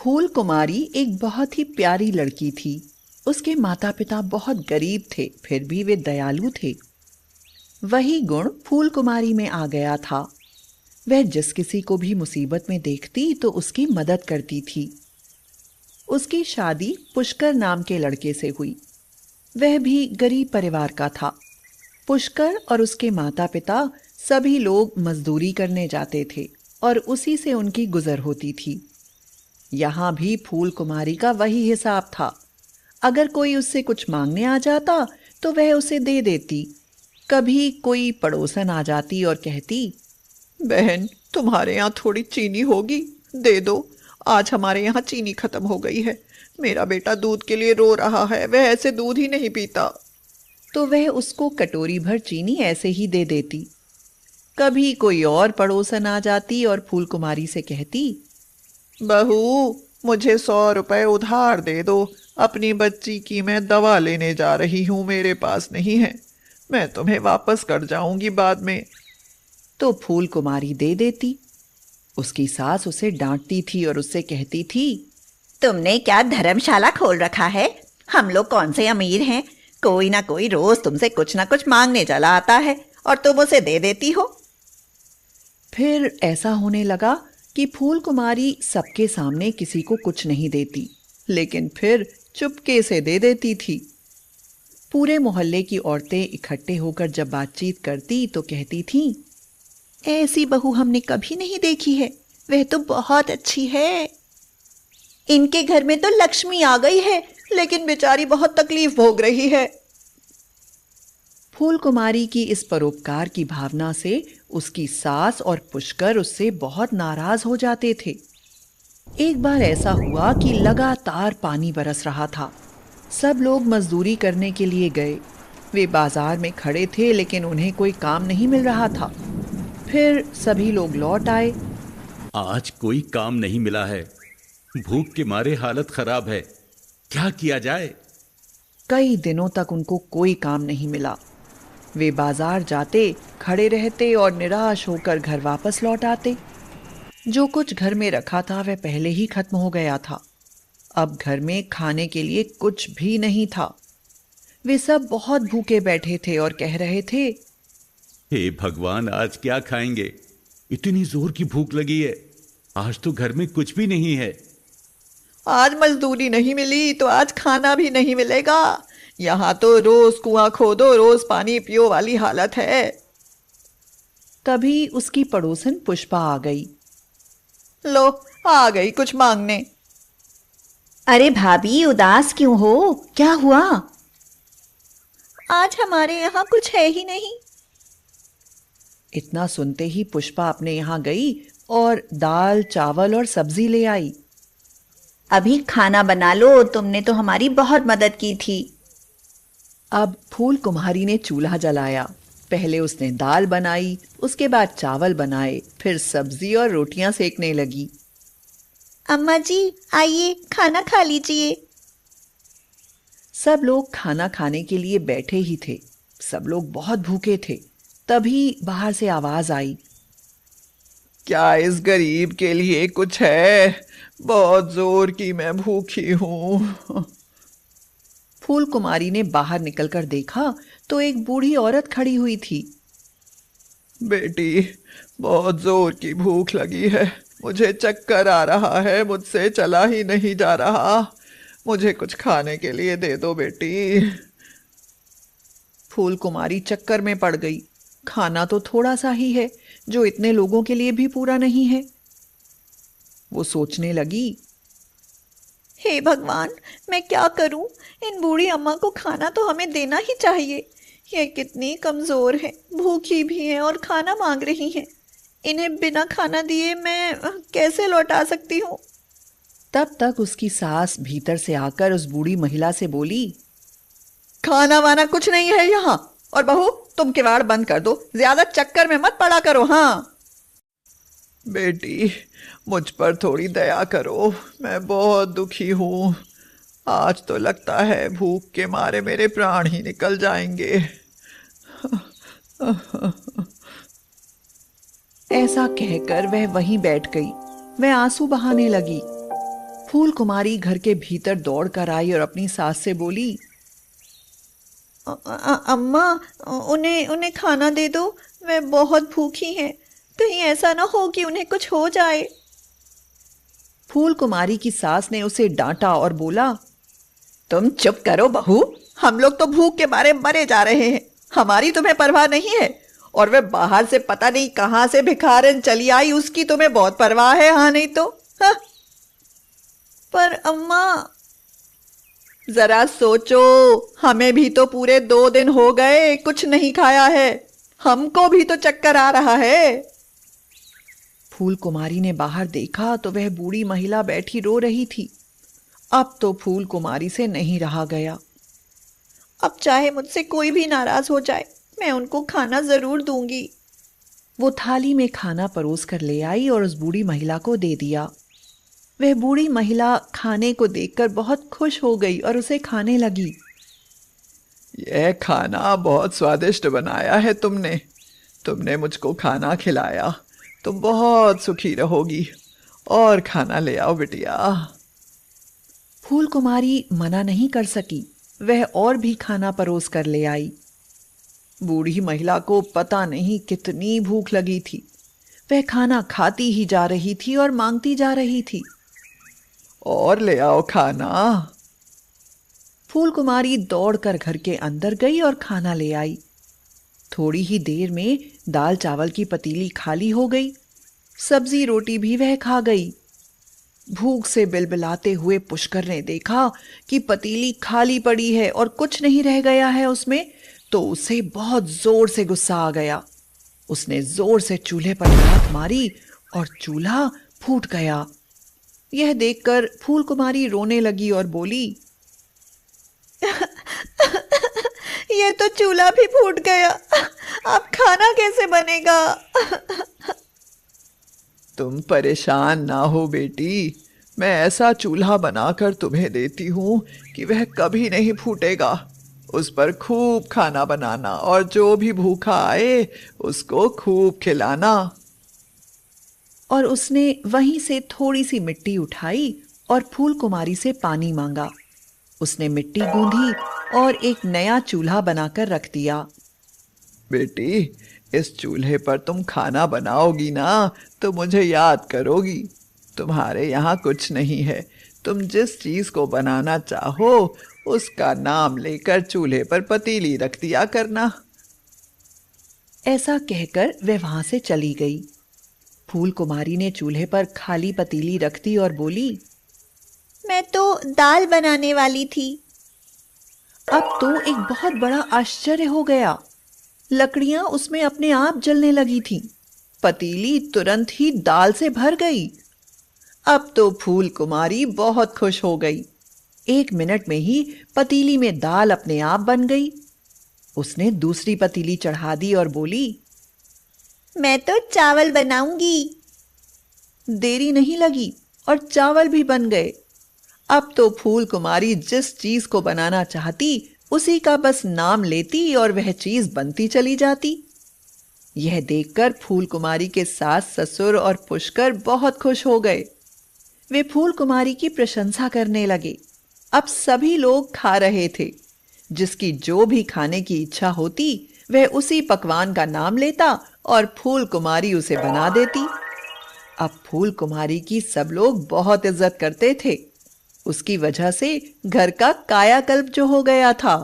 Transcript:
फूल कुमारी एक बहुत ही प्यारी लड़की थी। उसके माता पिता बहुत गरीब थे, फिर भी वे दयालु थे। वही गुण फूल कुमारी में आ गया था। वह जिस किसी को भी मुसीबत में देखती तो उसकी मदद करती थी। उसकी शादी पुष्कर नाम के लड़के से हुई। वह भी गरीब परिवार का था। पुष्कर और उसके माता पिता सभी लोग मजदूरी करने जाते थे और उसी से उनकी गुजर होती थी। यहाँ भी फूल कुमारी का वही हिसाब था। अगर कोई उससे कुछ मांगने आ जाता तो वह उसे दे देती। कभी कोई पड़ोसन आ जाती और कहती, बहन, तुम्हारे यहाँ थोड़ी चीनी होगी? दे दो, आज हमारे यहाँ चीनी खत्म हो गई है। मेरा बेटा दूध के लिए रो रहा है, वह ऐसे दूध ही नहीं पीता। तो वह उसको कटोरी भर चीनी ऐसे ही दे देती। कभी कोई और पड़ोसन आ जाती और फूल कुमारी से कहती, बहू, मुझे 100 रुपए उधार दे दो। अपनी बच्ची की मैं दवा लेने जा रही हूँ, मेरे पास नहीं है। मैं तुम्हें वापस कर जाऊंगी बाद में। तो फूल कुमारी दे देती। उसकी सास उसे डांटती थी और उससे कहती थी, तुमने क्या धर्मशाला खोल रखा है? हम लोग कौन से अमीर हैं? कोई ना कोई रोज तुमसे कुछ ना कुछ मांगने चला आता है और तुम उसे दे देती हो। फिर ऐसा होने लगा कि फूल कुमारी सबके सामने किसी को कुछ नहीं देती, लेकिन फिर चुपके से दे देती थी। पूरे मोहल्ले की औरतें इकट्ठे होकर जब बातचीत करती तो कहती थीं, ऐसी बहू हमने कभी नहीं देखी है, वह तो बहुत अच्छी है। इनके घर में तो लक्ष्मी आ गई है, लेकिन बेचारी बहुत तकलीफ भोग रही है। फूल कुमारी की इस परोपकार की भावना से उसकी सास और पुष्कर उससे बहुत नाराज हो जाते थे। एक बार ऐसा हुआ कि लगातार पानी बरस रहा था। सब लोग मजदूरी करने के लिए गए। वे बाजार में खड़े थे, लेकिन उन्हें कोई काम नहीं मिल रहा था। फिर सभी लोग लौट आए। आज कोई काम नहीं मिला है। भूख के मारे हालत खराब है। क्या किया जाए? कई दिनों तक उनको कोई काम नहीं मिला। वे बाजार जाते, खड़े रहते और निराश होकर घर वापस लौट आते। जो कुछ घर में रखा था वह पहले ही खत्म हो गया था। अब घर में खाने के लिए कुछ भी नहीं था। वे सब बहुत भूखे बैठे थे और कह रहे थे, हे भगवान, आज क्या खाएंगे? इतनी जोर की भूख लगी है। आज तो घर में कुछ भी नहीं है। आज मजदूरी नहीं मिली तो आज खाना भी नहीं मिलेगा। यहाँ तो रोज कुआं खोदो, रोज पानी पियो वाली हालत है। तभी उसकी पड़ोसन पुष्पा आ गई। लो, आ गई कुछ मांगने। अरे भाभी, उदास क्यों हो? क्या हुआ? आज हमारे यहाँ कुछ है ही नहीं। इतना सुनते ही पुष्पा अपने यहाँ गई और दाल, चावल और सब्जी ले आई। अभी खाना बना लो, तुमने तो हमारी बहुत मदद की थी। अब फूल कुम्हारी ने चूल्हा जलाया। पहले उसने दाल बनाई, उसके बाद चावल बनाए, फिर सब्जी और रोटियां सेकने लगी। अम्मा जी, आइए खाना खा लीजिए। सब लोग खाना खाने के लिए बैठे ही थे। सब लोग बहुत भूखे थे। तभी बाहर से आवाज आई, क्या इस गरीब के लिए कुछ है? बहुत जोर की मैं भूखी हूँ। फूल कुमारी ने बाहर निकलकर देखा तो एक बूढ़ी औरत खड़ी हुई थी। बेटी, बहुत जोर की भूख लगी है। मुझे चक्कर आ रहा है, मुझसे चला ही नहीं जा रहा। मुझे कुछ खाने के लिए दे दो बेटी। फूल कुमारी चक्कर में पड़ गई। खाना तो थोड़ा सा ही है, जो इतने लोगों के लिए भी पूरा नहीं है। वो सोचने लगी, हे भगवान, मैं क्या करूं? इन बूढ़ी अम्मा को खाना तो हमें देना ही चाहिए। ये कितनी कमजोर है, भूखी भी है और खाना मांग रही हैं। इन्हें बिना खाना दिए मैं कैसे लौटा सकती हूँ? तब तक उसकी सास भीतर से आकर उस बूढ़ी महिला से बोली, खाना वाना कुछ नहीं है यहाँ। और बहू, तुम किवाड़ बंद कर दो, ज्यादा चक्कर में मत पड़ा करो। हाँ बेटी, मुझ पर थोड़ी दया करो, मैं बहुत दुखी हूँ। आज तो लगता है भूख के मारे मेरे प्राण ही निकल जाएंगे। ऐसा कहकर वह वहीं बैठ गई। वह आंसू बहाने लगी। फूल कुमारी घर के भीतर दौड़ कर आई और अपनी सास से बोली, अम्मा, उन्हें उन्हें खाना दे दो, वे बहुत भूखी हैं। कहीं ऐसा ना हो कि उन्हें कुछ हो जाए। फूल कुमारी की सास ने उसे डांटा और बोला, तुम चुप करो बहू, हम लोग तो भूख के मारे मरे जा रहे हैं, हमारी तुम्हें परवाह नहीं है। और वे बाहर से पता नहीं कहां से भिखारन चली आई, उसकी तुम्हें बहुत परवाह है, हाँ नहीं तो? हाँ? पर अम्मा, जरा सोचो, हमें भी तो पूरे 2 दिन हो गए कुछ नहीं खाया है, हमको भी तो चक्कर आ रहा है। फूल कुमारी ने बाहर देखा तो वह बूढ़ी महिला बैठी रो रही थी। अब तो फूल कुमारी से नहीं रहा गया। अब चाहे मुझसे कोई भी नाराज हो जाए, मैं उनको खाना जरूर दूंगी। वो थाली में खाना परोस कर ले आई और उस बूढ़ी महिला को दे दिया। वह बूढ़ी महिला खाने को देखकर बहुत खुश हो गई और उसे खाने लगी। यह खाना बहुत स्वादिष्ट बनाया है तुमने मुझको खाना खिलाया, तुम बहुत सुखी रहोगी। और खाना ले आओ बिटिया। फूल कुमारी मना नहीं कर सकी, वह और भी खाना परोस कर ले आई। बूढ़ी महिला को पता नहीं कितनी भूख लगी थी। वह खाना खाती ही जा रही थी और मांगती जा रही थी, और ले आओ खाना। फूल कुमारी दौड़कर घर के अंदर गई और खाना ले आई। थोड़ी ही देर में दाल चावल की पतीली खाली हो गई। सब्जी रोटी भी वह खा गई। भूख से बिलबिलाते हुए पुष्कर ने देखा कि पतीली खाली पड़ी है और कुछ नहीं रह गया है उसमें, तो उसे बहुत जोर से गुस्सा आ गया। उसने जोर से चूल्हे पर लात मारी और चूल्हा फूट गया। यह देखकर फूल कुमारी रोने लगी और बोली, ये तो चूल्हा भी फूट गया, अब खाना कैसे बनेगा? तुम परेशान ना हो बेटी, मैं ऐसा चूल्हा बनाकर तुम्हें देती हूँ कि वह कभी नहीं फूटेगा। उस पर खूब खाना बनाना और जो भी भूखा आए उसको खूब खिलाना। और उसने वहीं से थोड़ी सी मिट्टी उठाई और फूल कुमारी से पानी मांगा। उसने मिट्टी गूंधी और एक नया चूल्हा बनाकर रख दिया। बेटी, इस चूल्हे पर तुम खाना बनाओगी ना तो मुझे याद करोगी। तुम्हारे यहाँ कुछ नहीं है, तुम जिस चीज को बनाना चाहो उसका नाम लेकर चूल्हे पर पतीली रख दिया करना। ऐसा कहकर वह वहां से चली गई। फूल कुमारी ने चूल्हे पर खाली पतीली रख दी और बोली, मैं तो दाल बनाने वाली थी। अब तो एक बहुत बड़ा आश्चर्य हो गया। लकड़ियां उसमें अपने आप जलने लगी थीं। पतीली तुरंत ही दाल से भर गई। अब तो फूल कुमारी बहुत खुश हो गई। 1 मिनट में ही पतीली में दाल अपने आप बन गई। उसने दूसरी पतीली चढ़ा दी और बोली, मैं तो चावल बनाऊंगी। देरी नहीं लगी और चावल भी बन गए। अब तो फूल कुमारी जिस चीज को बनाना चाहती उसी का बस नाम लेती और वह चीज बनती चली जाती। यह देखकर फूल कुमारी के सास ससुर और पुष्कर बहुत खुश हो गए। वे फूल कुमारी की प्रशंसा करने लगे। अब सभी लोग खा रहे थे। जिसकी जो भी खाने की इच्छा होती वह उसी पकवान का नाम लेता और फूल कुमारी उसे बना देती। अब फूल कुमारी की सब लोग बहुत इज्जत करते थे। उसकी वजह से घर का कायाकल्प जो हो गया था।